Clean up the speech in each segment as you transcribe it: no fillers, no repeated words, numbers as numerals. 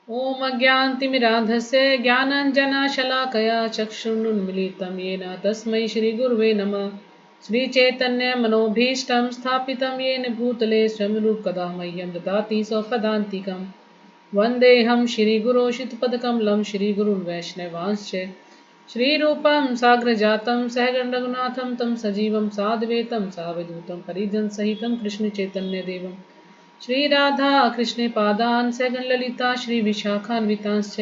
ॐ अज्ञानतिमिरान्धस्य ज्ञानाञ्जनशलाकया चक्षुरुन्मीलितं येन तस्मै श्रीगुरुवे नमः। श्रीचैतन्यमनोभीष्टं स्थापितं येन भूतले स्वयंरूपकदा मह्यं ददाति स्वपदान्तिकं। वन्देऽहं श्रीगुरो श्रीयुतपदकमलं श्रीगुरुन् वैष्णवांश्च श्रीरूपं साग्रजातं सहगण रघुनाथं तं सजीवं साद्वैतं सावधूतं परिजनसहितं कृष्णचैतन्यदेवं श्री राधा कृष्ण पादान सगन ललिता श्री विशाखान्वितांश्च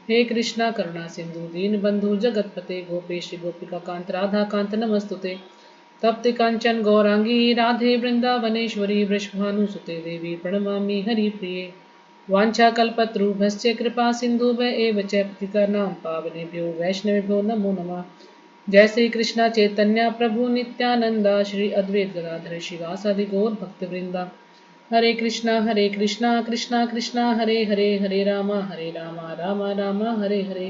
हे कृष्णा करुणा सिंधु दीन बंधु जगतपते गोपेश गोपिका कांत राधा कांत नमस्तुते तप्त कांचन गौरांगी राधे वृंदावनेश्वरी वृषभानुसुते देवी प्रणमामि हरिप्रिये वाञ्छाकल्पतरुभ्यश्च कृपा सिन्धुभ्य एव च पतितानां पावनेभ्यो वैष्णवेभ्यो नमो नमः। जय श्री कृष्णा चैतन्य प्रभु नित्यानंदा श्री अद्वैत गदाधर शिवासादि गौर भक्तवृंदा हरे कृष्णा कृष्णा कृष्णा हरे हरे हरे रामा राम राम हरे हरे।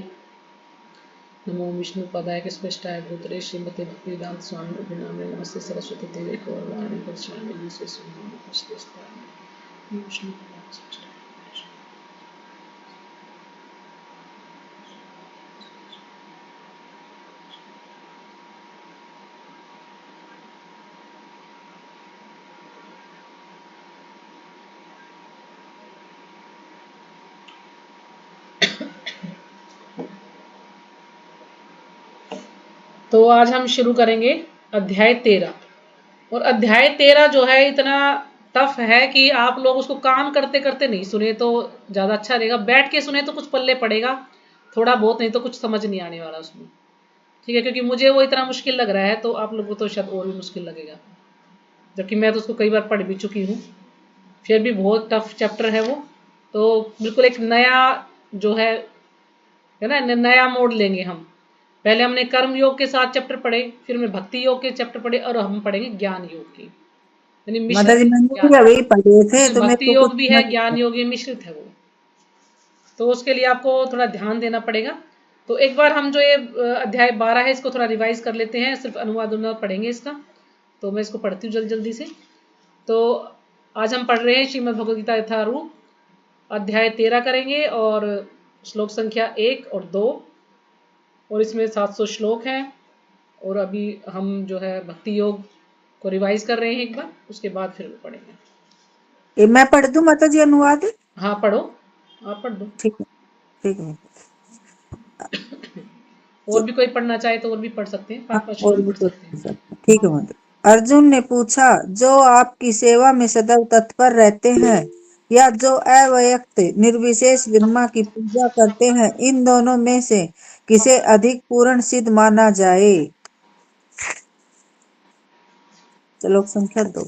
नमो विष्णु पदाय कृष्णाय भूतले श्रीमते भक्तिवेदांत स्वामी अभिनामे नमस्ते सरस्वती देवी गौरवाणी प्रचारणे विष्णु पदाय। तो आज हम शुरू करेंगे अध्याय 13। और अध्याय 13 जो है इतना टफ है कि आप लोग उसको काम करते करते नहीं सुने तो ज़्यादा अच्छा रहेगा। बैठ के सुने तो कुछ पल्ले पड़ेगा थोड़ा बहुत, नहीं तो कुछ समझ नहीं आने वाला उसमें। ठीक है, क्योंकि मुझे वो इतना मुश्किल लग रहा है तो आप लोगों को तो शायद और भी मुश्किल लगेगा, जबकि मैं तो उसको कई बार पढ़ भी चुकी हूँ। फिर भी बहुत टफ चैप्टर है वो, तो बिल्कुल एक नया जो है ना, नया मोड़ लेंगे हम। पहले हमने कर्म योग के 7 चैप्टर पढ़े, फिर हमने भक्ति योग के चैप्टर पढ़े, और हम पढ़ेंगे ज्ञान योग की, यानी माता जी मिश्रित मैंने ज्ञान। भी अभी पढ़े थे इसमें तो मेरे भक्ति को योग कुछ भी है, समझ ज्ञान नहीं योग ये मिश्रित है वो, तो उसके लिए आपको थोड़ा ध्यान देना पड़ेगा। तो एक बार हम जो ये अध्याय 12 है इसको थोड़ा रिवाइज कर लेते हैं, सिर्फ अनुवाद पढ़ेंगे इसका। तो मैं इसको पढ़ती हूँ जल्दी जल्दी से। तो आज हम पढ़ रहे हैं श्रीमद् भगवद गीता यथारूप, अध्याय 13 करेंगे, और श्लोक संख्या 1 और 2, और इसमें 700 श्लोक हैं। और अभी हम जो है भक्ति योग को रिवाइज कर रहे हैं एक बार, उसके बाद फिर वो पढ़ेंगे। ये मैं पढ़ दूं माता जी अनुवाद? हाँ पढ़ो, आप पढ़ दो। ठीक है, ठीक है। और भी कोई पढ़ना चाहे तो और भी पढ़ सकते हैं, हाँ, 5-5 और श्लोक भी पढ़ कुछ सकते पढ़ हैं। सकते हैं। ठीक है माता। अर्जुन ने पूछा, जो आपकी सेवा में सदैव तत्पर रहते हैं या जो अव्यक्त निर्विशेष ब्रह्मा की पूजा करते हैं, इन दोनों में से किसे अधिक पूर्ण सिद्ध माना जाए? श्लोक संख्या 2।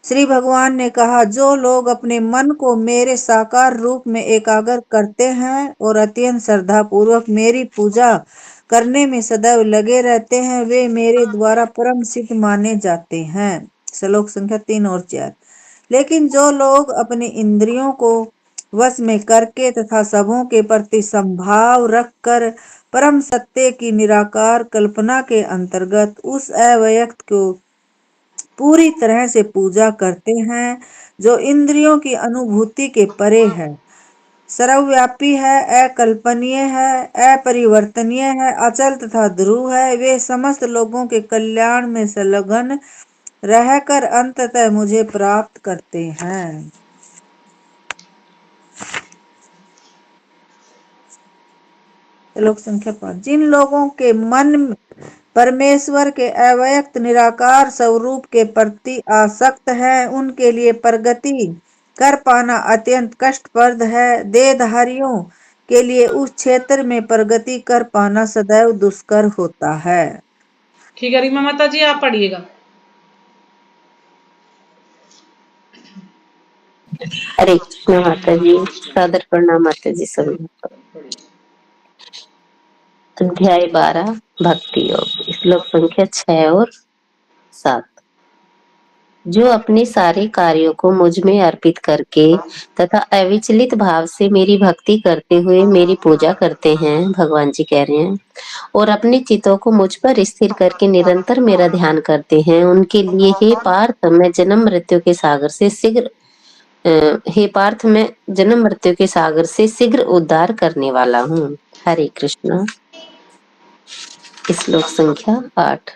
श्री भगवान ने कहा, जो लोग अपने मन को मेरे साकार रूप में एकाग्र करते हैं और अत्यंत श्रद्धा पूर्वक मेरी पूजा करने में सदैव लगे रहते हैं, वे मेरे द्वारा परम सिद्ध माने जाते हैं। श्लोक संख्या 3 और 4। लेकिन जो लोग अपनी इंद्रियों को वश में करके तथा सबों के प्रति संभाव रखकर परम सत्य की निराकार कल्पना के अंतर्गत उस अव्यक्त को पूरी तरह से पूजा करते हैं जो इंद्रियों की अनुभूति के परे है, सर्वव्यापी है, अकल्पनीय है, अपरिवर्तनीय है, अचल तथा ध्रुव है, वे समस्त लोगों के कल्याण में संलग्न रहकर अंततः मुझे प्राप्त करते हैं। श्लोक संख्या 5। जिन लोगों के मन परमेश्वर के अव्यक्त निराकार स्वरूप के प्रति आसक्त है, उनके लिए प्रगति कर पाना अत्यंत कष्टप्रद है। देहधारियों के लिए उस क्षेत्र में प्रगति कर पाना सदैव दुष्कर होता है। ठीक है रीमा माता जी, आप पढ़िएगा। हरे कृष्ण माता जी, सादर प्रणाम माता जी सभी को। अध्याय 12 भक्ति योग, श्लोक संख्या 6 और 7। जो अपने सारे कार्यों को मुझ में अर्पित करके तथा अविचलित भाव से मेरी भक्ति करते हुए मेरी पूजा करते हैं, भगवान जी कह रहे हैं, और अपने चित्तों को मुझ पर स्थिर करके निरंतर मेरा ध्यान करते हैं, उनके लिए हे पार्थ, मैं जन्म मृत्यु के सागर से शीघ्र हे पार्थ, मैं जन्म मृत्यु के सागर से शीघ्र उद्धार करने वाला हूँ। हरे कृष्णा। श्लोक संख्या 8।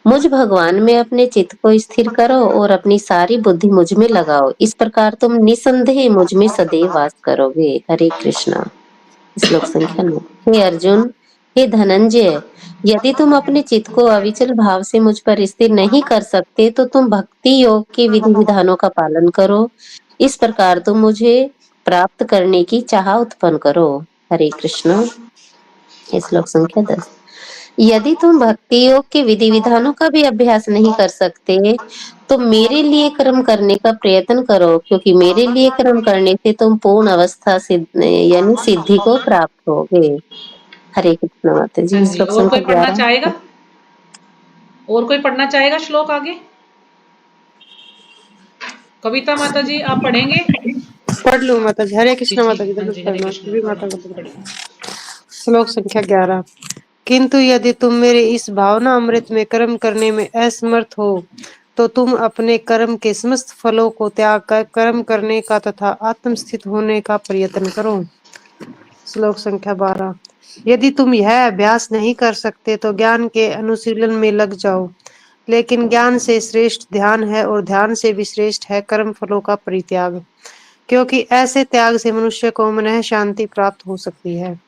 मुझ भगवान में अपने चित्त को स्थिर करो और अपनी सारी बुद्धि मुझ में लगाओ, इस प्रकार तुम निसंदेह मुझ में सदैव वास करोगे। हरे कृष्णा। श्लोक संख्या 9। हे अर्जुन, हे धनंजय, यदि तुम अपने चित्त को अविचल भाव से मुझ पर स्थिर नहीं कर सकते तो तुम भक्ति योग के विधि विधानों का पालन करो, इस प्रकार तुम मुझे प्राप्त करने की चाह उत्पन्न करो। हरे कृष्णा। श्लोक संख्या 10। यदि तुम भक्ति योग के विधि विधानों का भी अभ्यास नहीं कर सकते तो मेरे लिए कर्म करने का प्रयत्न करो, क्योंकि मेरे लिए कर्म करने से तुम पूर्ण अवस्था सिद्ध यानी सिद्धि को प्राप्त होगे। हरे कृष्ण माता हाँ जी। जी, श्लोक और कोई संख्या पढ़ना 11। चाहेगा? और कोई पढ़ना चाहेगा श्लोक आगे? कविता माता जी आप पढ़ेंगे? पढ़ लूं माता जी। हरे जी कृष्ण ठीक माता है, जी, हाँ दंडवत जी, हरे प्रणाम कृष्णा, सभी माता प्रणाम, को। पढ़िए। श्लोक संख्या 11। किंतु यदि तुम मेरे इस भावना अमृत में कर्म करने में असमर्थ हो तो तुम अपने कर्म के समस्त फलों को त्याग कर कर्म करने का तथा आत्मस्थित होने का प्रयत्न करो। श्लोक संख्या 12। यदि तुम यह अभ्यास नहीं कर सकते तो ज्ञान के अनुशीलन में लग जाओ, लेकिन ज्ञान से श्रेष्ठ ध्यान है और ध्यान से भी श्रेष्ठ है कर्म फलों का परित्याग, क्योंकि ऐसे त्याग से मनुष्य को मन शांति प्राप्त हो सकती है।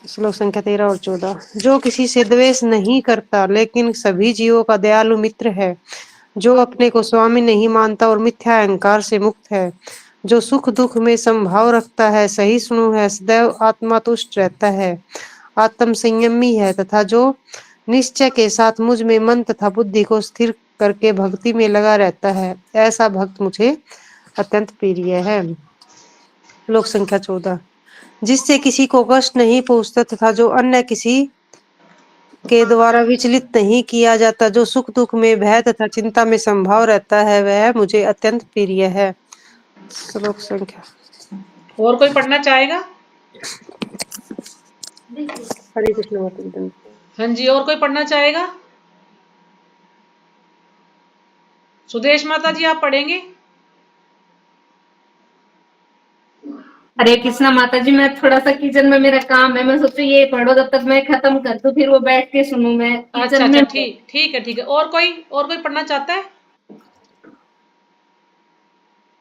श्लोक संख्या 13 और 14। जो किसी से द्वेष नहीं करता लेकिन सभी जीवों का दयालु मित्र है, जो अपने को स्वामी नहीं मानता और मिथ्या अहंकार से मुक्त है, जो सुख दुख में समभाव रखता है, सहिष्णु है, सदैव आत्मा तुष्ट रहता है, आत्म संयमी है तथा जो निश्चय के साथ मुझ में मन तथा बुद्धि को स्थिर करके भक्ति में लगा रहता है, ऐसा भक्त मुझे अत्यंत प्रिय है। श्लोक संख्या 14। जिससे किसी को कष्ट नहीं पहुंचता तथा जो अन्य किसी के द्वारा विचलित नहीं किया जाता, जो सुख दुख में भय तथा चिंता में संभाव रहता है, वह मुझे अत्यंत प्रिय है। श्लोक संख्या। और कोई पढ़ना चाहेगा? हरे कृष्ण माता जी। हाँ जी, और कोई पढ़ना चाहेगा? सुदेश माता जी आप पढ़ेंगे? हरे कृष्णा माता जी। मैं थोड़ा सा किचन में मेरा काम है, मैं सोचू ये पढ़ो जब तक मैं खत्म कर दूं, फिर वो बैठ के सुनूं। मैं अच्छा किचन अच्छा, में। ठीक ठीक है, ठीक है। और कोई पढ़ना चाहता है?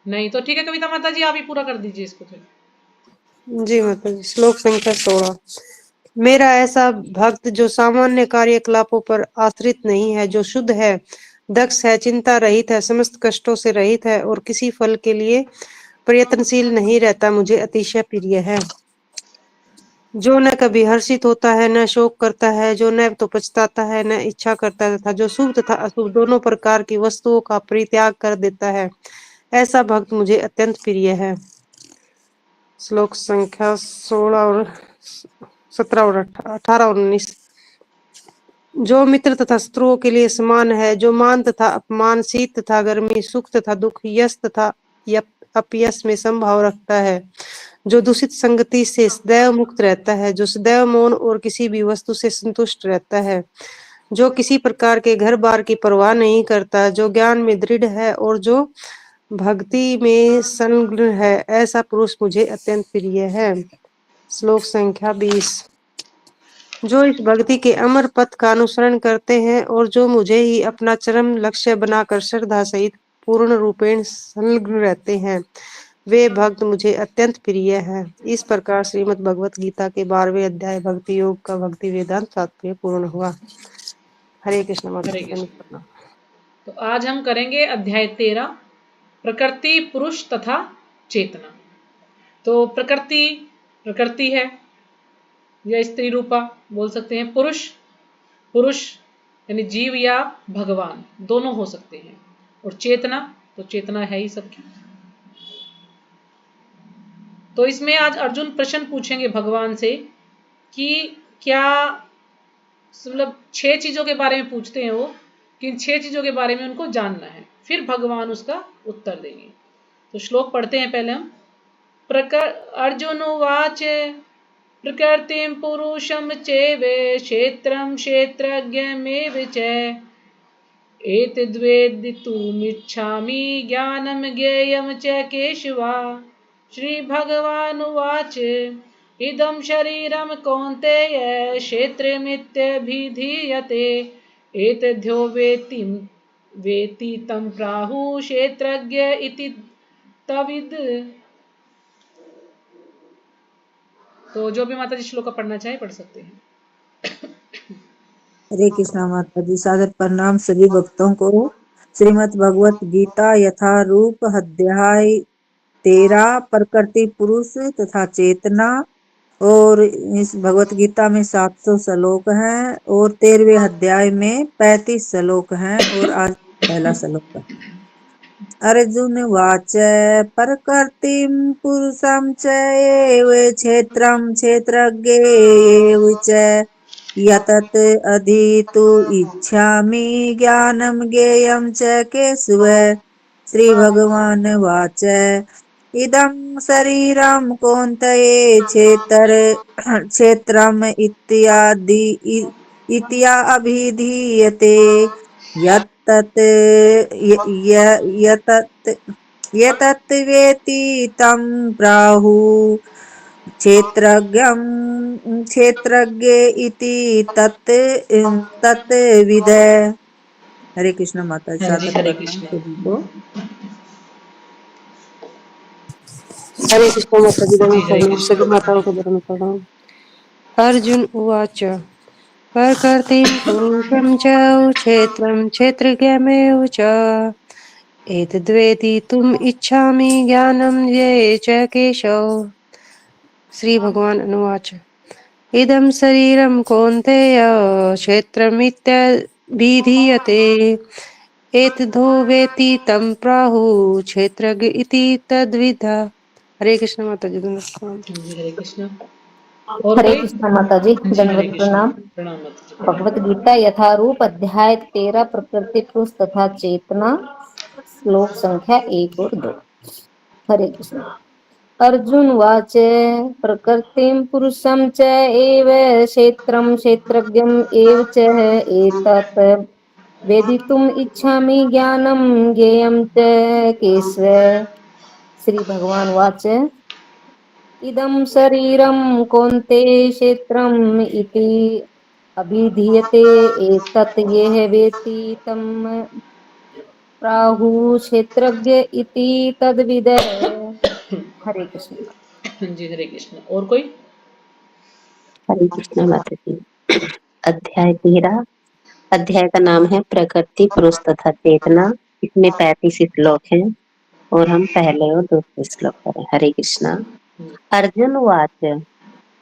नहीं तो ठीक है, कविता माता जी आप ही पूरा कर दीजिए इसको फिर। जी माता जी। श्लोक संख्या 16। मेरा ऐसा भक्त जो सामान्य कार्यकलापों पर आश्रित नहीं है, जो शुद्ध है, दक्ष है, चिंता रहित है, समस्त कष्टों से रहित है और किसी फल के लिए प्रयत्नशील नहीं रहता, मुझे अतिशय प्रिय है। जो न कभी हर्षित होता है, न शोक करता है, जो न तो पछताता है, न इच्छा करता है तथा जो शुभ तथा अशुभ दोनों प्रकार की वस्तुओं का परित्याग कर देता है, ऐसा भक्त मुझे अत्यंत प्रिय है। श्लोक संख्या 16 और 17 और 18 और 19। जो मित्र तथा शत्रुओं के लिए समान है, जो मान तथा अपमान, शीत तथा गर्मी, सुख तथा दुख, यश तथा अपयश में समभाव रखता है, जो दूषित संगति से सदैव मुक्त रहता है, जो सदैव मौन और किसी भी वस्तु से संतुष्ट रहता है, जो किसी प्रकार के घर बार की परवाह नहीं करता, जो ज्ञान में दृढ़ है और जो भक्ति में संलग्न है, ऐसा पुरुष मुझे अत्यंत प्रिय है। श्लोक संख्या 20। जो इस भक्ति के अमर पथ का अनुसरण करते हैं और जो मुझे ही अपना चरम लक्ष्य बनाकर श्रद्धा सहित पूर्ण रूपेण संलग्न रहते हैं, वे भक्त मुझे अत्यंत प्रिय हैं। इस प्रकार श्रीमद् भगवत गीता के 12वें अध्याय भक्ति योग का भक्ति वेदांत तात्पर्य पूर्ण हुआ। हरे कृष्ण माता हरे जी। कृष्ण। प्रणाम। तो आज हम करेंगे अध्याय 13, प्रकृति, पुरुष तथा चेतना। तो प्रकृति प्रकृति है या स्त्री रूपा बोल सकते हैं। पुरुष पुरुष यानी जीव या भगवान दोनों हो सकते हैं। और चेतना तो चेतना है ही सबकी। तो इसमें आज अर्जुन प्रश्न पूछेंगे भगवान से कि क्या, मतलब 6 चीजों के बारे में पूछते हैं वो, कि इन 6 चीजों के बारे में उनको जानना है, फिर भगवान उसका उत्तर देंगे। तो श्लोक पढ़ते हैं पहले हम। अर्जुन उवाच प्रकृतिं पुरुषं चैव क्षेत्रं क्षेत्रज्ञमेव च एतद्वेदितुमिच्छामि ज्ञानं ज्ञेयं च केशवा। श्रीभगवानुवाच इदं शरीरं कौन्तेय क्षेत्रमित्यभिधीयते एतद्यो वेत्ति तं प्राहुः क्षेत्रज्ञ इति तविद। तो जो भी माता जी श्लोक का पढ़ना चाहे पढ़ सकते हैं। हरे कृष्णा माता जी। सादर प्रणाम सभी भक्तों को। श्रीमद् भगवत गीता यथारूप अध्याय 13 प्रकृति पुरुष तथा चेतना। और इस भगवत गीता में 700 श्लोक हैं और 13वें अध्याय में 35 श्लोक हैं और आज पहला श्लोक है। अर्जुन वाच प्रकृतिं पुरुषं च एव क्षेत्रं क्षेत्रज्ञ एव च यतत अधितु इच्छामि ज्ञानं ज्ञेयं च केशव। श्री भगवान वाच इदं शरीरं कौन्तेय क्षेत्रम् इत्या अभिधीयते यत्तत् यतत् वेति तं प्राहुः क्षेत्रज्ञ इति तत्विद। हरे कृष्ण माता जी। हाँ जी, सादर हरे प्रणाम कृष्ण। सभी को। हरे कृष्ण माता जी। जी, हरे धर्म कृष्ण। सभी माताओं को धर्म प्रणाम। अर्जुन उवाच प्रकृतिं पुरुषं च क्षेत्रं क्षेत्रज्ञमेव च एतद्वेदितुम् इच्छामि ज्ञानं ये च केशव। श्री भगवान अनुवाच इदं शरीरं कौन्तेय क्षेत्रमित्यभिधीयते एतद्धो वेति तं प्राहुः क्षेत्रज्ञ इति तद्विद। हरे कृष्ण माता जी। नमस्कार। जी, हरे कृष्ण। और हरे कोई? कृष्ण माता जी। जी, हरे दंडवत कृष्ण। प्रणाम। प्रणाम माता जी। भगवत गीता यथारूप अध्याय 13 प्रकृति पुरुष तथा चेतना श्लोक संख्या 1 और 2। हरे कृष्ण। अर्जुन वाच प्रकृतिं पुरुषं च एव क्षेत्रं क्षेत्रज्ञम् एव च एतत् वेदितुम् इच्छामि ज्ञानं ज्ञेयं च केशव। श्री भगवान वाच इदं शरीरं कौन्तेय क्षेत्रम् इति अभिधीयते एतत् यः वेत्ति तं प्राहुः क्षेत्रज्ञ इति तद्विद। हरे कृष्ण। जी, हरे कृष्ण। और कोई? हरे कृष्ण माता जी। अध्याय 13। अध्याय का नाम है प्रकृति पुरुष तथा चेतना। इसमें 35 श्लोक हैं और हम पहले और दूसरे श्लोक करें। हरे कृष्णा। अर्जुन वाच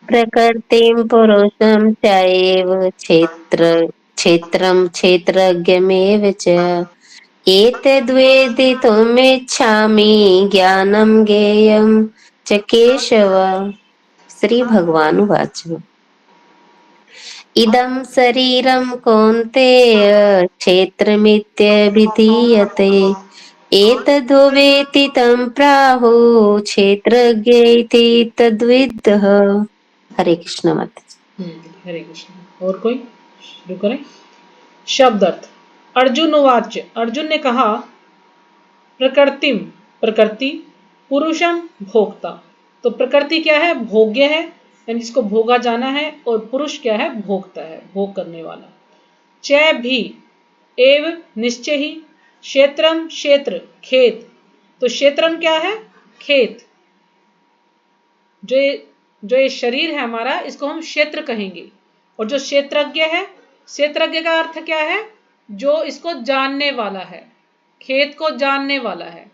प्रकृतिं पुरुषं चैव क्षेत्रं क्षेत्रज्ञमेव च एतद्वेदितुमिच्छामि ज्ञानं ज्ञेयं च केशव। श्री भगवान वाच इदं शरीरं कौन्तेय क्षेत्रमित्यभिधीयते एतद्धो वेत्ति तं प्राहुः क्षेत्रज्ञ इति तद्विद्ः। हरे कृष्ण माता जी। हरे कृष्ण। और कोई? शुरू करें। शब्द अर्थ। अर्जुन उवाच, अर्जुन ने कहा प्रकृतिम प्रकृति, पुरुषम भोक्ता। तो प्रकृति क्या है? भोग्य है, यानी जिसको भोगा जाना है। और पुरुष क्या है? भोक्ता है, भोग करने वाला। च भी एव निश्चय ही, क्षेत्रम क्षेत्र खेत। तो क्षेत्रम क्या है? खेत। जो ये शरीर है हमारा, इसको हम क्षेत्र कहेंगे। और जो क्षेत्रज्ञ है, क्षेत्रज्ञ का अर्थ क्या है? जो इसको जानने वाला है, खेत को जानने वाला है।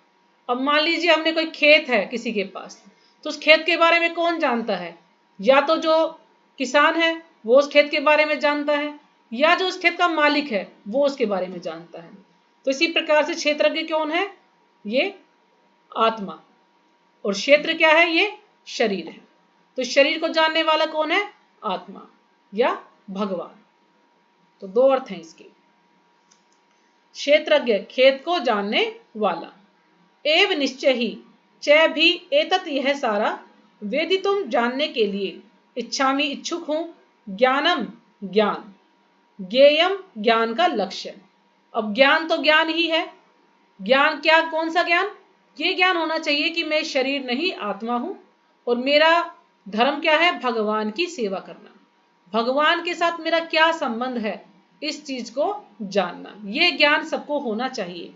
अब मान लीजिए हमने कोई खेत है किसी के पास, तो उस खेत के बारे में कौन जानता है? या तो जो किसान है वो उस खेत के बारे में जानता है, या जो उस खेत का मालिक है वो उसके बारे में जानता है। तो इसी प्रकार से क्षेत्रज्ञ कौन है? ये आत्मा। और क्षेत्र क्या है? ये शरीर है। तो शरीर को जानने वाला कौन है? आत्मा या भगवान। तो दो अर्थ हैं इसके। क्षेत्रज्ञ खेत को जानने वाला। एव निश्चय ही, च भी एतत् यह सारा, वेदितुम जानने के लिए, इच्छामि इच्छुक हूं, ज्ञानम ज्ञान, ज्ञेयम ज्ञान का लक्ष्य, अब ज्ञान तो ज्ञान ही है। ज्ञान क्या, कौन सा ज्ञान? ये ज्ञान होना चाहिए कि मैं शरीर नहीं आत्मा हूं और मेरा धर्म क्या है? भगवान की सेवा करना। भगवान के साथ मेरा क्या संबंध है, इस चीज को जानना, ये ज्ञान सबको होना चाहिए।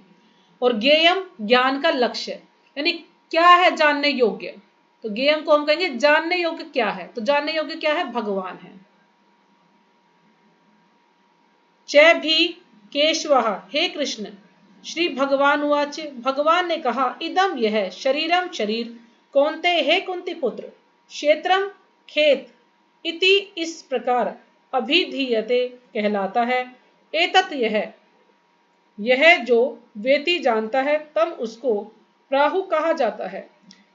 और ज्ञेयम ज्ञान का लक्ष्य, यानी क्या है जानने योग्य, तो ज्ञेयम को हम कहेंगे जानने योग्य क्या है, तो जानने योग्य क्या है? भगवान है। च भी केशवः, हे कृष्ण। श्री भगवान उवाच, भगवान ने कहा, इदम यह शरीरम शरीर, कौन्ते हे कुंती पुत्र, क्षेत्रम खेत, इति इस प्रकार अभिधीयते कहलाता है। एतत् यह जो वेति जानता है तब उसको प्राहु कहा जाता है,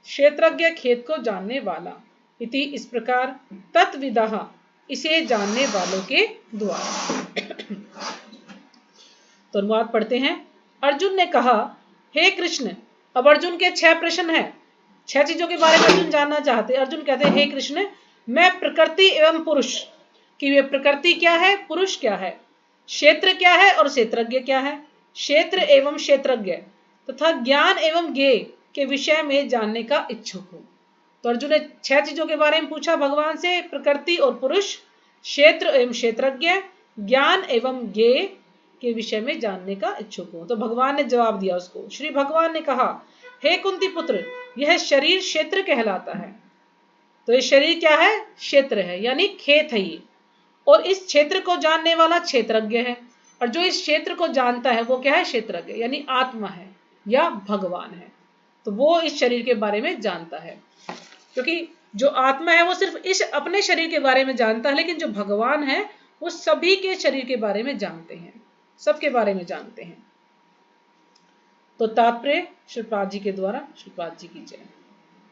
क्षेत्रज्ञ खेत को जानने वाला। इति इस प्रकार तत्विदः इसे जानने वालों के द्वारा। तो अनुवाद पढ़ते हैं। अर्जुन ने कहा, हे कृष्ण। अब अर्जुन के 6 प्रश्न हैं, 6 चीजों के बारे में अर्जुन जानना चाहते हैं। अर्जुन कहते हैं, हे कृष्ण, मैं प्रकृति एवं पुरुष कि वे प्रकृति क्या है, पुरुष क्या है, क्षेत्र क्या है और क्षेत्रज्ञ क्या है, क्षेत्र एवं क्षेत्रज्ञ तथा ज्ञान एवं ज्ञेय के विषय में जानने का इच्छुक हूं। तो अर्जुन ने 6 चीजों के बारे में पूछा भगवान से, प्रकृति और पुरुष, क्षेत्र एवं क्षेत्रज्ञ, ज्ञान एवं ज्ञेय के विषय में जानने का इच्छुक हूं। तो भगवान ने जवाब दिया उसको। श्री भगवान ने कहा, हे कुंती पुत्र, यह शरीर क्षेत्र कहलाता है। तो ये शरीर क्या है? क्षेत्र है, यानी खेत है ये। और इस क्षेत्र को जानने वाला क्षेत्रज्ञ है, और जो इस क्षेत्र को जानता है वो क्या है? क्षेत्रज्ञ, यानी आत्मा है या भगवान है। तो वो इस शरीर के बारे में जानता है, क्योंकि जो आत्मा है वो सिर्फ इस अपने शरीर के बारे में जानता है, लेकिन जो भगवान है वो सभी के शरीर के बारे में जानते हैं, सबके बारे में जानते हैं। तो तात्पर्य श्रीपाद जी के द्वारा, श्रीपाद जी की जय।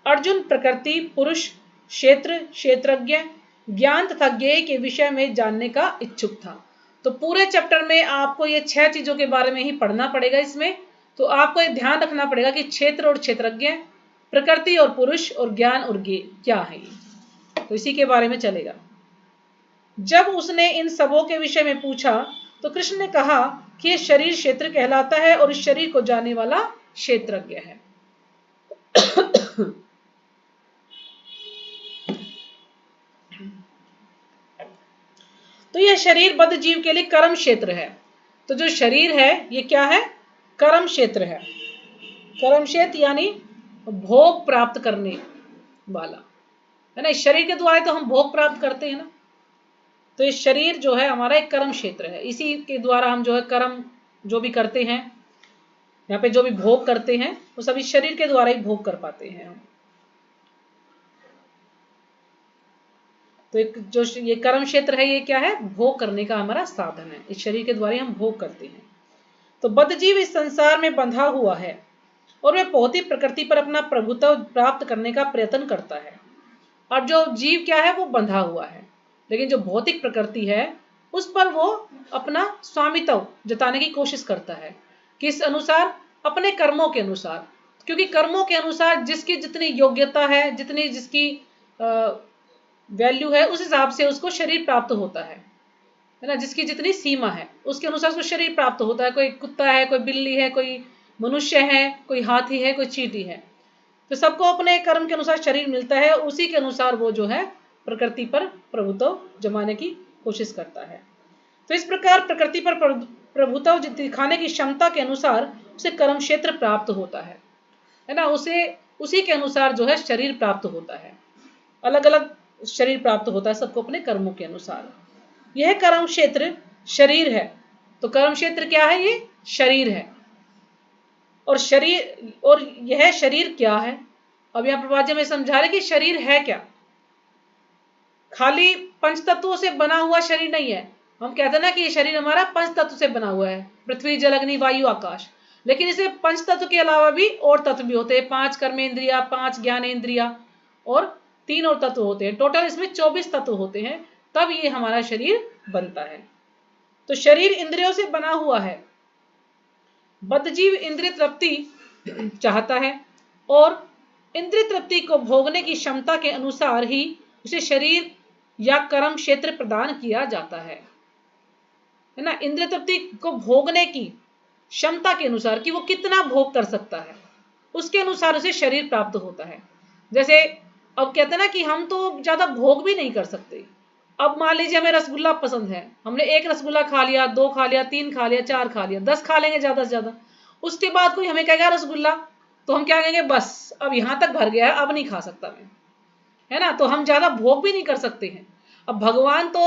अर्जुन प्रकृति, पुरुष, क्षेत्र, क्षेत्रज्ञ, ज्ञान तथा ज्ञेय के विषय में जानने का इच्छुक था। तो पूरे चैप्टर में आपको ये 6 चीजों के बारे में ही पढ़ना पड़ेगा इसमें। तो आपको ये ध्यान रखना पड़ेगा कि क्षेत्र और क्षेत्रज्ञ, प्रकृति और पुरुष, और ज्ञान और ज्ञेय क्या है ये, तो इसी के बारे में चलेगा। जब उसने इन सबों के विषय में पूछा तो कृष्ण ने कहा कि यह शरीर क्षेत्र कहलाता है और इस शरीर को जानने वाला क्षेत्रज्ञ है। तो यह शरीर बद्ध जीव के लिए कर्म क्षेत्र है। तो जो शरीर है ये क्या है? कर्म क्षेत्र है। कर्म क्षेत्र यानी भोग प्राप्त करने वाला है ना। इस शरीर के द्वारा तो हम भोग प्राप्त करते हैं ना। तो ये शरीर जो है हमारा एक कर्म क्षेत्र है, इसी के द्वारा हम जो है कर्म जो भी करते हैं, यहाँ पे जो भी भोग करते हैं वो सभी शरीर के द्वारा ही भोग कर पाते हैं हम। तो एक जो ये कर्म क्षेत्र है ये क्या है? भोग करने का हमारा साधन है, इस शरीर के द्वारा हम भोग करते हैं। तो बद्ध जीव इस संसार में बंधा हुआ है और वह भौतिक प्रकृति पर अपना प्रभुत्व प्राप्त करने का प्रयत्न करता है। और जो जीव क्या है? वो बंधा हुआ है, लेकिन जो भौतिक प्रकृति है उस पर वो अपना स्वामित्व जताने की कोशिश करता है। किस अनुसार? अपने कर्मों के अनुसार, क्योंकि कर्मों के अनुसार जिसकी जितनी योग्यता है, जितनी जिसकी वैल्यू है, उस हिसाब से उसको शरीर प्राप्त होता है ना। जिसकी जितनी सीमा है उसके अनुसार उसको शरीर प्राप्त होता है। कोई कुत्ता है, कोई बिल्ली है, कोई मनुष्य है, कोई हाथी है, कोई चींटी है। तो सबको अपने कर्म के अनुसार शरीर मिलता है, उसी के अनुसार वो जो है प्रकृति पर प्रभुत्व जमाने की कोशिश करता है। तो इस प्रकार प्रकृति पर प्रभुत्व दिखाने की क्षमता के अनुसार उसे कर्म क्षेत्र प्राप्त होता है ना। उसे उसी के अनुसार जो है शरीर प्राप्त होता है, अलग अलग शरीर प्राप्त होता है सबको अपने कर्मों के अनुसार। यह कर्म क्षेत्र शरीर है। तो कर्म क्षेत्र क्या है? ये शरीर है। और यह शरीर क्या है? अब यहाँ प्रभुपाद जी में समझा रहे कि शरीर है क्या। खाली पंच तत्वों से बना हुआ शरीर नहीं है। हम कहते हैं ना कि ये शरीर हमारा पंच तत्व से बना हुआ है, पृथ्वी, जल, अग्नि, वायु, आकाश। लेकिन इसे पंच तत्व के अलावा भी और तत्व भी होते हैं, 5 कर्मेंद्रिया, 5 ज्ञानेंद्रिया और 3 और तत्व होते हैं। टोटल इसमें 24 तत्व होते हैं, तब ये हमारा शरीर बनता है। तो शरीर इंद्रियों से बना हुआ है। बद्ध जीव इंद्रिय तृप्ति चाहता है और इंद्रिय तृप्ति को भोगने की क्षमता के अनुसार ही उसे शरीर या कर्म क्षेत्र प्रदान किया जाता है। है ना, इंद्रिय तृप्ति को भोगने की क्षमता के अनुसार कि वो कितना भोग कर सकता है, उसके अनुसार उसे शरीर प्राप्त होता है। जैसे अब कहते हैं ना कि हम तो ज्यादा भोग भी नहीं कर सकते। अब मान लीजिए हमें रसगुल्ला पसंद है, हमने एक रसगुल्ला खा लिया, 2 खा लिया, 3 खा लिया, 4 खा लिया, 10 खा लेंगे ज्यादा से ज्यादा। उसके बाद कोई हमें कहेगा रसगुल्ला, तो हम क्या कहेंगे, बस अब यहां तक भर गया है, अब नहीं खा सकता मैं, है ना। तो हम ज्यादा भोग भी नहीं कर सकते हैं। अब भगवान तो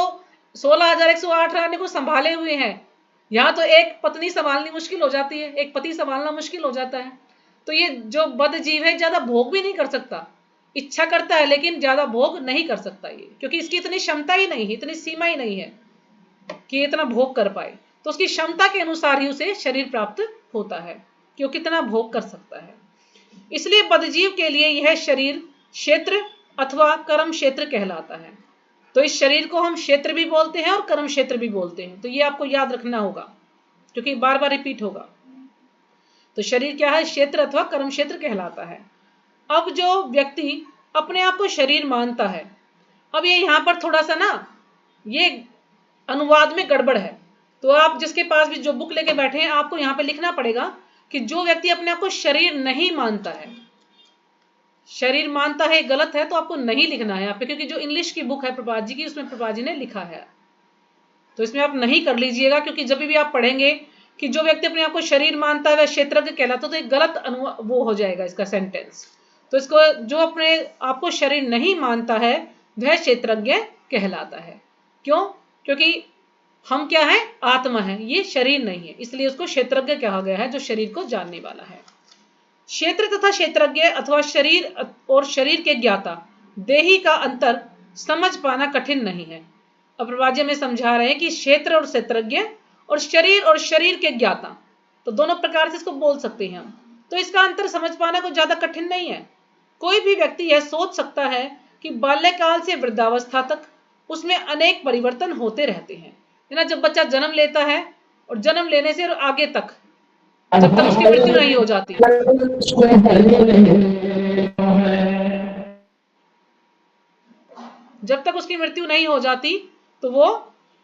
16,108 रानी को संभाले हुए हैं, यहाँ तो एक पत्नी संभालनी मुश्किल हो जाती है, एक पति संभालना मुश्किल हो जाता है। तो ये जो बद्ध जीव है ज्यादा भोग भी नहीं कर सकता, इच्छा करता है लेकिन ज्यादा भोग नहीं कर सकता ये, क्योंकि इसकी इतनी क्षमता ही नहीं है, इतनी सीमा ही नहीं है कि इतना भोग कर पाए। तो उसकी क्षमता के अनुसार ही उसे शरीर प्राप्त होता है कि वो कितना भोग कर सकता है। इसलिए बद्धजीव के लिए यह शरीर क्षेत्र अथवा कर्म क्षेत्र कहलाता है। तो इस शरीर को हम क्षेत्र भी बोलते हैं और कर्म क्षेत्र भी बोलते हैं। तो ये आपको याद रखना होगा क्योंकि बार बार रिपीट होगा। तो शरीर क्या है, क्षेत्र अथवा कर्म क्षेत्र कहलाता है। अब जो व्यक्ति अपने आप को शरीर मानता है, अब ये यहां पर थोड़ा सा ना ये अनुवाद में गड़बड़ है। तो आप जिसके पास भी जो बुक लेके बैठे हैं, आपको यहां पे लिखना पड़ेगा कि जो व्यक्ति अपने आप को शरीर नहीं मानता है, शरीर मानता है गलत है, तो आपको नहीं लिखना है यहाँ पे, क्योंकि जो इंग्लिश की बुक है प्रभात जी की, उसमें प्रभात जी ने लिखा है। तो इसमें आप नहीं कर लीजिएगा, क्योंकि जब भी आप पढ़ेंगे कि जो व्यक्ति अपने आप को शरीर मानता है वह क्षेत्रज्ञ कहलाता है, तो एक गलत वो हो जाएगा इसका सेंटेंस। तो इसको जो अपने आप को शरीर नहीं मानता है वह क्षेत्रज्ञ कहलाता है। क्यों? क्योंकि हम क्या है, आत्मा है, ये शरीर नहीं है, इसलिए उसको क्षेत्रज्ञ कहा गया है, जो शरीर को जानने वाला है। क्षेत्र तथा क्षेत्रज्ञ अथवा शरीर और शरीर के ज्ञाता देही का अंतर समझ पाना कठिन नहीं है। अब प्रभात जी में समझा रहे हैं कि क्षेत्र और क्षेत्रज्ञ और शरीर के ज्ञाता, तो दोनों प्रकार से इसको बोल सकते हैं हम। तो इसका अंतर समझ पाना कोई ज्यादा कठिन नहीं है। कोई भी व्यक्ति यह सोच सकता है कि बाल्यकाल से वृद्धावस्था तक उसमें अनेक परिवर्तन होते रहते हैं, है ना। जब बच्चा जन्म लेता है और जन्म लेने से और आगे तक, जब तक उसकी मृत्यु नहीं हो जाती, जब तक उसकी मृत्यु नहीं हो जाती, तो वो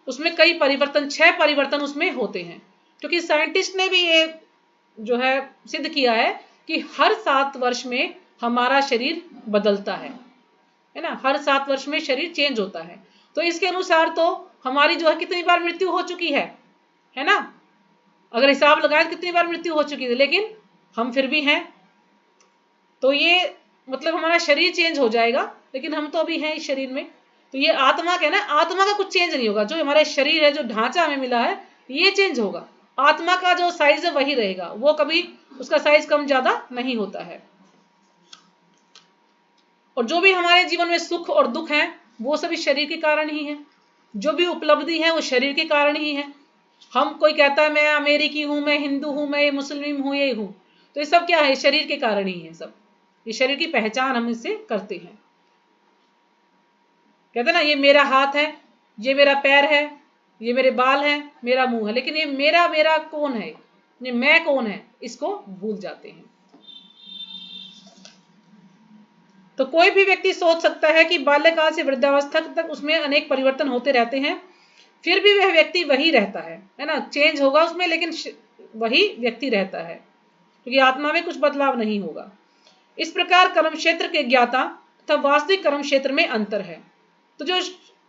उसमें कई परिवर्तन, 6 परिवर्तन उसमें होते हैं। क्योंकि साइंटिस्ट ने भी ये जो है सिद्ध किया है कि हर 7 वर्ष में हमारा शरीर बदलता है ना, हर 7 वर्ष में शरीर चेंज होता है। तो इसके अनुसार तो हमारी जो है कितनी बार मृत्यु हो चुकी है ना, अगर हिसाब लगाए तो कितनी बार मृत्यु हो चुकी है, लेकिन हम फिर भी हैं। तो ये मतलब हमारा शरीर चेंज हो जाएगा, लेकिन हम तो अभी हैं इस शरीर में। तो ये आत्मा का ना, आत्मा का कुछ चेंज नहीं होगा। जो हमारा शरीर है, जो ढांचा हमें मिला है, ये चेंज होगा। आत्मा का जो साइज है वही रहेगा, वो कभी उसका साइज कम ज्यादा नहीं होता है। और जो भी हमारे जीवन में सुख और दुख है, वो सभी शरीर के कारण ही है। जो भी उपलब्धि है वो शरीर के कारण ही है। हम कोई कहता है मैं अमेरिकी हूं, मैं हिंदू हूं, मैं मुस्लिम हूं, ये हूं, तो ये सब क्या है, शरीर के कारण ही है सब। ये शरीर की पहचान हम इससे करते हैं। कहते ना, ये मेरा हाथ है, ये मेरा पैर है, ये मेरे बाल हैं, मेरा मुंह है, लेकिन ये मेरा कौन है, ये मैं कौन है, इसको भूल जाते हैं। तो कोई भी व्यक्ति सोच सकता है कि बाल्यकाल से वृद्धावस्था तक उसमें अनेक परिवर्तन होते रहते हैं, फिर भी वह व्यक्ति वही रहता है ना। चेंज होगा उसमें, लेकिन वही व्यक्ति रहता है, क्योंकि आत्मा में कुछ बदलाव नहीं होगा। इस प्रकार कर्म क्षेत्र के ज्ञाता तथा वास्तविक कर्म क्षेत्र में अंतर है। तो जो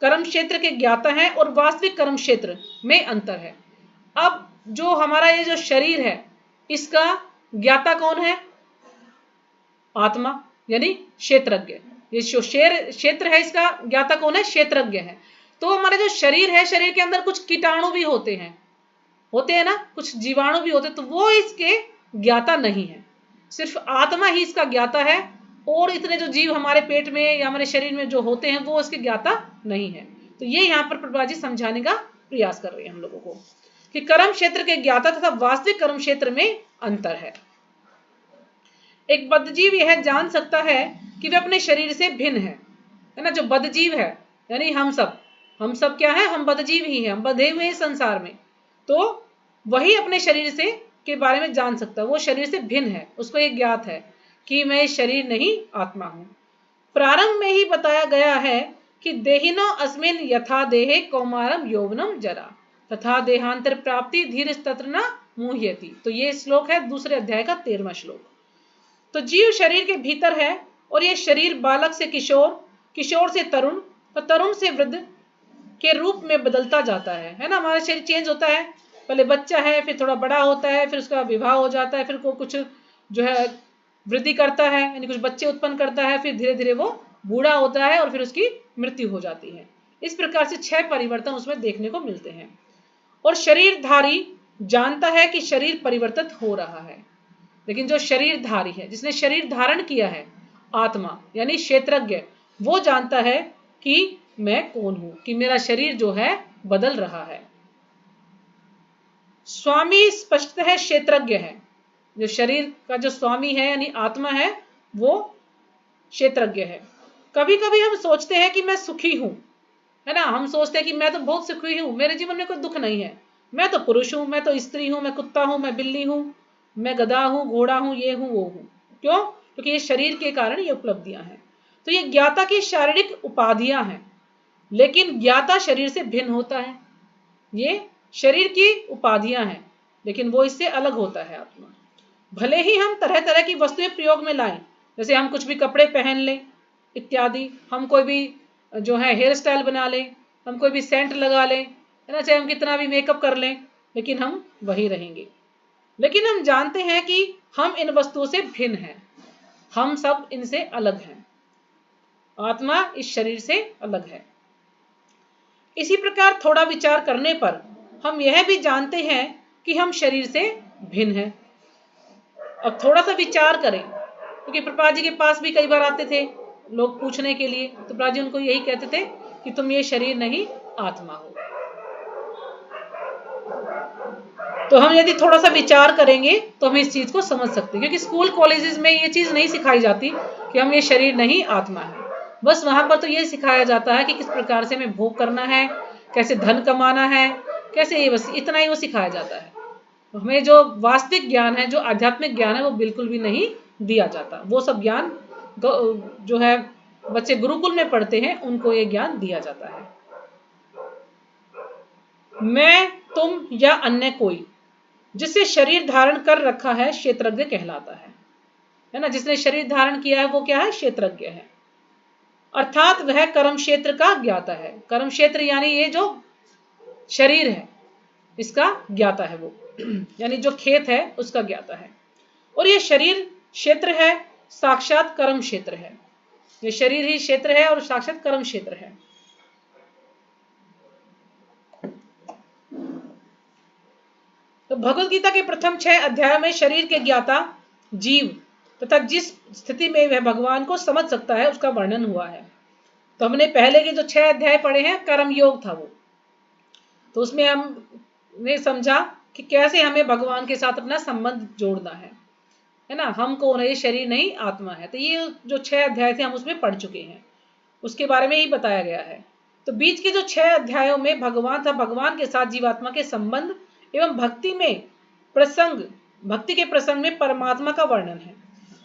कर्म क्षेत्र के ज्ञाता है और वास्तविक कर्म क्षेत्र में अंतर है। अब जो हमारा ये जो शरीर है, इसका ज्ञाता कौन है, आत्मा, यानी क्षेत्रज्ञ। ये जो क्षेत्र है, इसका ज्ञाता कौन है, क्षेत्रज्ञ है। तो हमारा जो शरीर है, शरीर के अंदर कुछ कीटाणु भी होते हैं ना, कुछ जीवाणु भी होते हैं, तो वो इसके ज्ञाता नहीं है। सिर्फ आत्मा ही इसका ज्ञाता है, और इतने जो जीव हमारे पेट में या हमारे शरीर में जो होते हैं वो इसके ज्ञाता नहीं है। तो ये यहाँ पर प्रभा जी समझाने का प्रयास कर रहे हैं हम लोगों को कि कर्म क्षेत्र के ज्ञाता तथा वास्तविक कर्म क्षेत्र में अंतर है। एक बद्धजीव यह जान सकता है कि वह अपने शरीर से भिन्न है ना। जो बद्धजीव है, यानी हम सब क्या है, हम बद्धजीव ही हैं, हम बंधे हुए हैं संसार में। तो वही अपने शरीर से के बारे में जान सकता है, वो शरीर से भिन्न है, उसको ये ज्ञात है कि मैं शरीर नहीं, आत्मा हूं। प्रारंभ में ही बताया गया है कि देहिनो अस्मिन यथा देहे कौमारम यौवनम जरा। तथा देहांतर प्राप्ति धीर तत्र न मुह्यति। तो ये श्लोक है दूसरे अध्याय का 13वां श्लोक। तो जीव शरीर के भीतर है और ये शरीर बालक से किशोर, किशोर से तरुण और तरुण से वृद्ध के रूप में बदलता जाता है ना। हमारा शरीर चेंज होता है, पहले बच्चा है, फिर थोड़ा बड़ा होता है, फिर उसका विवाह हो जाता है, फिर को कुछ जो है वृद्धि करता है, यानी कुछ बच्चे उत्पन्न करता है, फिर धीरे धीरे वो बूढ़ा होता है और फिर उसकी मृत्यु हो जाती है। इस प्रकार से 6 परिवर्तन उसमें देखने को मिलते हैं। और शरीरधारी जानता है कि शरीर परिवर्तित हो रहा है, लेकिन जो शरीरधारी है, जिसने शरीर धारण किया है, आत्मा यानी क्षेत्रज्ञ, वो जानता है कि मैं कौन हूं, कि मेरा शरीर जो है बदल रहा है। स्वामी स्पष्टतः है क्षेत्रज्ञ है, जो शरीर का जो स्वामी है यानी आत्मा है वो क्षेत्रज्ञ है। कभी कभी हम सोचते हैं कि मैं सुखी हूं, है ना, हम सोचते हैं कि मैं तो बहुत सुखी हूं, मेरे जीवन में कोई दुख नहीं है, मैं तो पुरुष हूं, मैं तो स्त्री हूं, मैं कुत्ता हूं, मैं बिल्ली हूं, मैं गधा हूं, घोड़ा हूं, ये हूं, वो हूं। क्यों? क्योंकि ये शरीर के कारण ये उपलब्धियां हैं। तो ये ज्ञाता की शारीरिक उपाधियां हैं, लेकिन ज्ञाता शरीर से भिन्न होता है। ये शरीर की उपाधियां हैं, लेकिन वो इससे अलग होता है आत्मा। भले ही हम तरह तरह की वस्तुएं प्रयोग में लाएं, जैसे हम कुछ भी कपड़े पहन लें इत्यादि, हम कोई भी जो है हेयर स्टाइल बना लें, हम कोई भी सेंट लगा लें, है ना, चाहे हम कितना भी मेकअप कर लें, लेकिन हम वही रहेंगे। लेकिन हम जानते हैं कि हम इन वस्तुओं से भिन्न हैं, हम सब इनसे अलग हैं, आत्मा इस शरीर से अलग है। इसी प्रकार थोड़ा विचार करने पर हम यह भी जानते हैं कि हम शरीर से भिन्न हैं। अब थोड़ा सा विचार करें, क्योंकि प्रभुपाद जी के पास भी कई बार आते थे लोग पूछने के लिए, तो प्रभुपाद जी उनको यही कहते थे कि तुम ये शरीर नहीं आत्मा हो। तो हम यदि थोड़ा सा विचार करेंगे तो हम इस चीज को समझ सकते हैं, क्योंकि स्कूल कॉलेजेस में ये चीज नहीं सिखाई जाती कि हम ये शरीर नहीं आत्मा है। बस वहां पर तो ये सिखाया जाता है कि किस प्रकार से हमें भोग करना है, कैसे धन कमाना है, कैसे, ये बस इतना ही वो सिखाया जाता है। हमें जो वास्तविक ज्ञान है, जो आध्यात्मिक ज्ञान है, वो बिल्कुल भी नहीं दिया जाता। वो सब ज्ञान जो है बच्चे गुरुकुल में पढ़ते हैं, उनको ये ज्ञान दिया जाता है। मैं, तुम या अन्य कोई जिससे शरीर धारण कर रखा है क्षेत्रज्ञ कहलाता है ना। जिसने शरीर धारण किया है वो क्या है? क्षेत्रज्ञ है। अर्थात वह कर्म क्षेत्र का ज्ञाता है। कर्म क्षेत्र यानी ये जो शरीर है इसका ज्ञाता है वो, यानी जो खेत है उसका ज्ञाता है। और ये शरीर क्षेत्र है, साक्षात कर्म क्षेत्र है। ये शरीर ही क्षेत्र है और साक्षात कर्म क्षेत्र है। तो भगवत गीता के प्रथम 6 अध्याय में शरीर के ज्ञाता जीव तथा जिस स्थिति में वह भगवान को समझ सकता है उसका वर्णन हुआ है। तो हमने पहले के जो 6 अध्याय पढ़े हैं कर्म योग था वो, तो उसमें हमने समझा कि कैसे हमें भगवान के साथ अपना संबंध जोड़ना है ना। हम कौन है? ये शरीर नहीं आत्मा है। तो ये जो 6 अध्याय थे हम उसमें पढ़ चुके हैं, उसके बारे में ही बताया गया है। तो बीच के जो 6 अध्यायों में भगवान था, भगवान के साथ जीवात्मा के संबंध एवं भक्ति में प्रसंग, भक्ति के प्रसंग में परमात्मा का वर्णन है।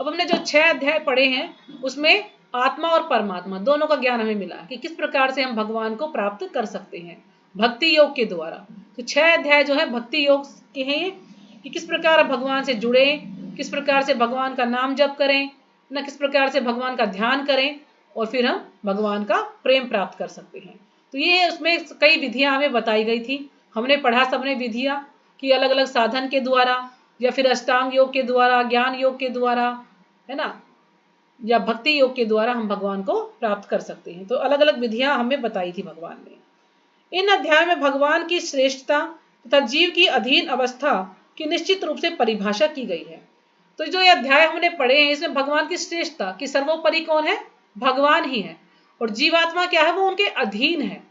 अब हमने जो 6 अध्याय पढ़े हैं उसमें आत्मा और परमात्मा दोनों का ज्ञान हमें मिला कि किस प्रकार से हम भगवान को प्राप्त कर सकते हैं भक्ति योग के द्वारा। तो 6 अध्याय जो है भक्ति योग के हैं, कि किस प्रकार भगवान से जुड़े, किस प्रकार से भगवान का नाम जप करें ना, किस प्रकार से भगवान का ध्यान करें और फिर हम भगवान का प्रेम प्राप्त कर सकते हैं। तो ये उसमें कई विधियां हमें बताई गई थी, हमने पढ़ा सबने विधियां कि अलग अलग साधन के द्वारा या फिर अष्टांग योग के द्वारा, ज्ञान योग के द्वारा, है ना, या भक्ति योग के द्वारा हम भगवान को प्राप्त कर सकते हैं। तो अलग अलग विधियां हमें बताई थी भगवान ने। इन अध्याय में भगवान की श्रेष्ठता तथा जीव की अधीन अवस्था की निश्चित रूप से परिभाषा की गई है। तो जो ये अध्याय हमने पढ़े हैं इसमें भगवान की श्रेष्ठता कि सर्वोपरि कौन है? भगवान ही है। और जीवात्मा क्या है? वो उनके अधीन है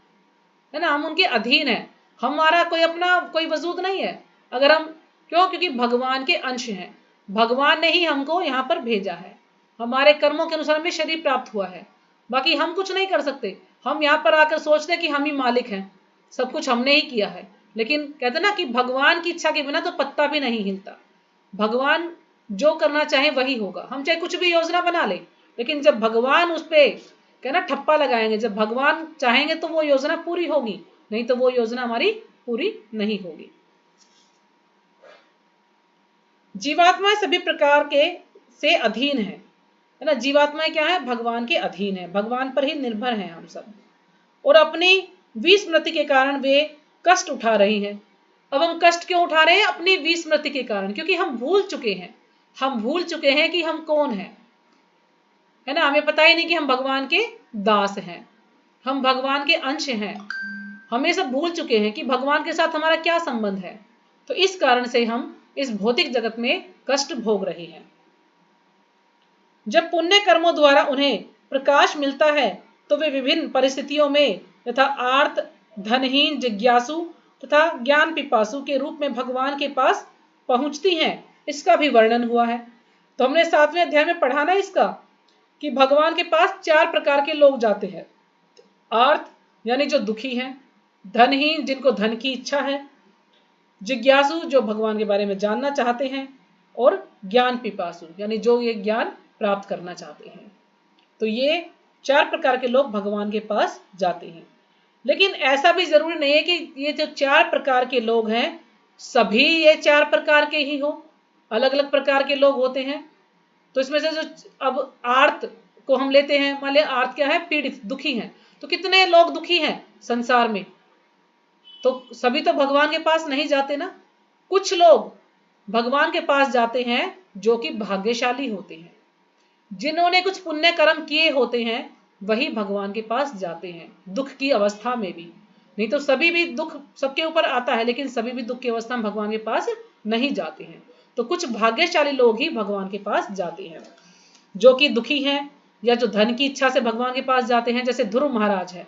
ना, हम उनके अधीन है। हमारा कोई अपना कोई वजूद नहीं है। अगर हम क्यों? क्योंकि भगवान के अंश हैं, भगवान ने ही हमको यहाँ पर भेजा है, हमारे कर्मों के अनुसार हमें शरीर प्राप्त हुआ है, बाकी हम कुछ नहीं कर सकते। हम यहाँ पर आकर सोचते हैं कि हम ही मालिक हैं, सब कुछ हमने ही किया है, लेकिन कहते ना कि भगवान की इच्छा के बिना तो पत्ता भी नहीं हिलता। भगवान जो करना चाहे वही होगा। हम चाहे कुछ भी योजना बना ले, लेकिन जब भगवान उस पे कहना ठप्पा लगाएंगे, जब भगवान चाहेंगे तो वो योजना पूरी होगी, नहीं तो वो योजना हमारी पूरी नहीं होगी। जीवात्माएं सभी प्रकार के से अधीन है ना। जीवात्माएं क्या है? भगवान के अधीन है, भगवान पर ही निर्भर हैं हम सब, और अपनी विस्मृति के कारण वे कष्ट उठा रही हैं। अब हम कष्ट क्यों उठा रहे हैं? अपनी विस्मृति के कारण, क्योंकि हम भूल चुके हैं, हम भूल चुके हैं कि हम कौन हैं, है ना। हमें पता ही नहीं कि हम भगवान के दास हैं, हम भगवान के अंश हैं। हम ये सब भूल चुके हैं कि भगवान के साथ हमारा क्या संबंध है। तो इस कारण से हम इस भौतिक जगत में कष्ट भोग रहे हैं। जब पुण्य कर्मों द्वारा उन्हें प्रकाश मिलता है तो वे विभिन्न परिस्थितियों में तथा आर्त, धनहीन, जिज्ञासु तथा ज्ञान पिपासु के रूप में भगवान के पास पहुंचती हैं। इसका भी वर्णन हुआ है। तो हमने 7वें अध्याय में पढ़ा ना इसका, कि भगवान के पास 4 प्रकार के लोग जाते हैं। आर्त यानी जो दुखी हैं, धनहीन जिनको धन की इच्छा है, जिज्ञासु जो भगवान के बारे में जानना चाहते हैं, और ज्ञान पिपासु यानी जो ये ज्ञान प्राप्त करना चाहते हैं। तो ये 4 प्रकार के लोग भगवान के पास जाते हैं। लेकिन ऐसा भी जरूरी नहीं है कि ये जो 4 प्रकार के लोग हैं सभी ये 4 प्रकार के ही हो, अलग अलग प्रकार के लोग होते हैं। तो इसमें से जो अब आर्त को हम लेते हैं, मान लिया आर्त क्या है? पीड़ित, दुखी हैं। तो कितने लोग दुखी हैं संसार में? तो सभी तो भगवान के पास नहीं जाते ना। कुछ लोग भगवान के पास जाते हैं जो कि भाग्यशाली होते हैं, जिन्होंने कुछ पुण्य कर्म किए होते हैं, वही भगवान के पास जाते हैं दुख की अवस्था में भी। नहीं तो सभी भी दुख सबके ऊपर आता है, लेकिन सभी भी दुख की अवस्था में भगवान के पास नहीं जाते हैं। तो कुछ भाग्यशाली लोग ही भगवान के पास जाते हैं, जो कि दुखी हैं या जो धन की इच्छा से भगवान के पास जाते हैं। जैसे ध्रुव महाराज है।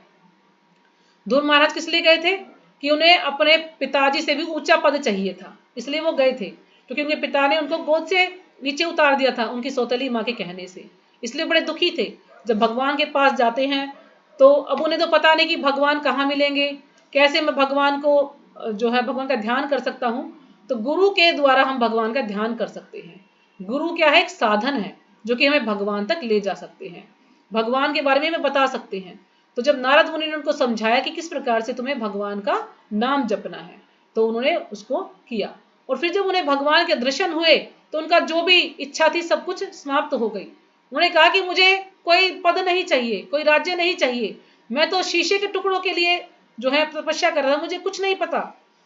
ध्रुव महाराज किस लिए गए थे? कि उन्हें अपने पिताजी से भी ऊंचा पद चाहिए था, इसलिए वो गए थे, क्योंकि उनके पिता ने उनको गोद से नीचे उतार दिया था उनकी सौतेली माँ के कहने से। इसलिए बड़े दुखी थे। जब भगवान के पास जाते हैं तो अब उन्हें तो पता नहीं कि भगवान कहाँ मिलेंगे, कैसे मैं भगवान को जो है भगवान का ध्यान कर सकता हूँ। तो गुरु के द्वारा हम भगवान का ध्यान कर सकते हैं। गुरु क्या है? एक साधन है जो कि हमें भगवान तक ले जा सकते हैं, भगवान के बारे में हमें बता सकते हैं। तो जब नारद मुनि ने उनको समझाया कि किस प्रकार से तुम्हें भगवान का नाम जपना है, तो उन्होंने उसको किया। और फिर जब उन्हें भगवान के दर्शन हुए तो उनका जो भी इच्छा थी सब कुछ समाप्त हो गई। उन्होंने कहा कि मुझे कोई पद नहीं चाहिए, कोई राज्य नहीं चाहिए, मैं तो शीशे के टुकड़ों के लिए जो है तपस्या कर रहा था, मुझे कुछ नहीं पता,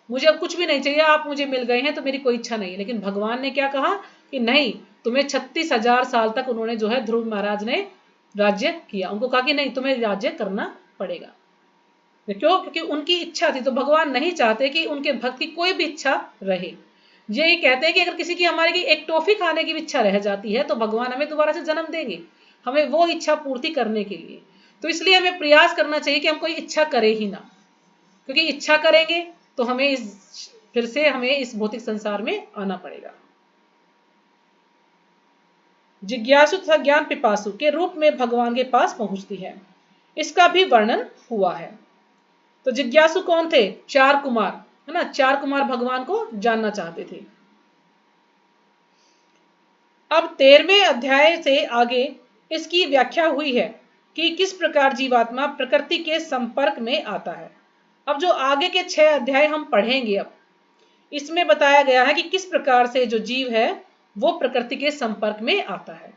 मुझे अब कुछ भी नहीं चाहिए, आप मुझे मिल गए हैं तो मेरी कोई इच्छा नहीं। लेकिन भगवान ने क्या कहा कि नहीं, तुम्हें 36,000 साल तक उन्होंने जो है ध्रुव महाराज ने राज्य किया। उनको कहा कि नहीं, तुम्हें राज्य करना पड़ेगा। क्यों? क्योंकि उनकी इच्छा थी। तो भगवान नहीं चाहते कि उनके भक्त की कोई भी इच्छा रहे। यही कहते हैं कि अगर किसी की हमारे की एक टॉफी खाने की भी इच्छा रह जाती है तो भगवान हमें दोबारा से जन्म देंगे, हमें वो इच्छा पूर्ति करने के लिए। तो इसलिए हमें प्रयास करना चाहिए कि हम कोई इच्छा करें ही ना, क्योंकि इच्छा करेंगे तो हमें फिर से हमें इस भौतिक संसार में आना पड़ेगा। जिज्ञासु तथा ज्ञान पिपासु के रूप में भगवान के पास पहुंचती है, इसका भी वर्णन हुआ है। तो जिज्ञासु कौन थे? 4 कुमार, है ना। 4 कुमार भगवान को जानना चाहते थे। अब 13वें अध्याय से आगे इसकी व्याख्या हुई है कि किस प्रकार जीवात्मा प्रकृति के संपर्क में आता है। अब जो आगे के 6 अध्याय हम पढ़ेंगे, अब इसमें बताया गया है कि किस प्रकार से जो जीव है वो प्रकृति के संपर्क में आता है।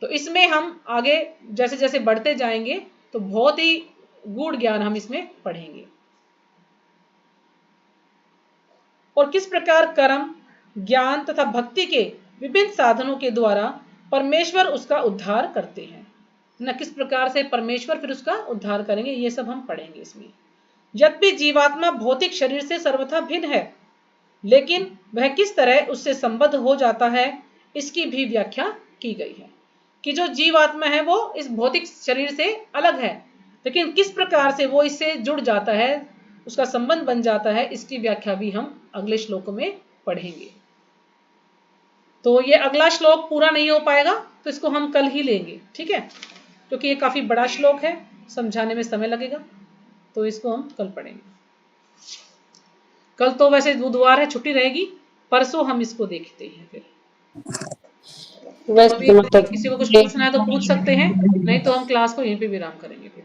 तो इसमें हम आगे जैसे जैसे बढ़ते जाएंगे तो बहुत ही गूढ़ ज्ञान हम इसमें पढ़ेंगे, और किस प्रकार कर्म, ज्ञान तथा भक्ति के विभिन्न साधनों के द्वारा परमेश्वर उसका उद्धार करते हैं न, किस प्रकार से परमेश्वर फिर उसका उद्धार करेंगे, ये सब हम पढ़ेंगे इसमें। यद्यपि जीवात्मा भौतिक शरीर से सर्वथा भिन्न है, लेकिन वह किस तरह उससे संबद्ध हो जाता है इसकी भी व्याख्या की गई है। कि जो जीवात्मा है वो इस भौतिक शरीर से अलग है, लेकिन किस प्रकार से वो इससे जुड़ जाता है, उसका संबंध बन जाता है, इसकी व्याख्या भी हम अगले श्लोकों में पढ़ेंगे। तो ये अगला श्लोक पूरा नहीं हो पाएगा तो इसको हम कल ही लेंगे, ठीक है, क्योंकि ये काफी बड़ा श्लोक है, समझाने में समय लगेगा, तो इसको हम कल पढ़ेंगे। कल तो वैसे बुधवार है, छुट्टी रहेगी, परसों हम इसको देखते हैं। फिर किसी को कुछ पूछना है तो पूछ सकते हैं, नहीं तो हम क्लास को यहीं पे विराम करेंगे फिर।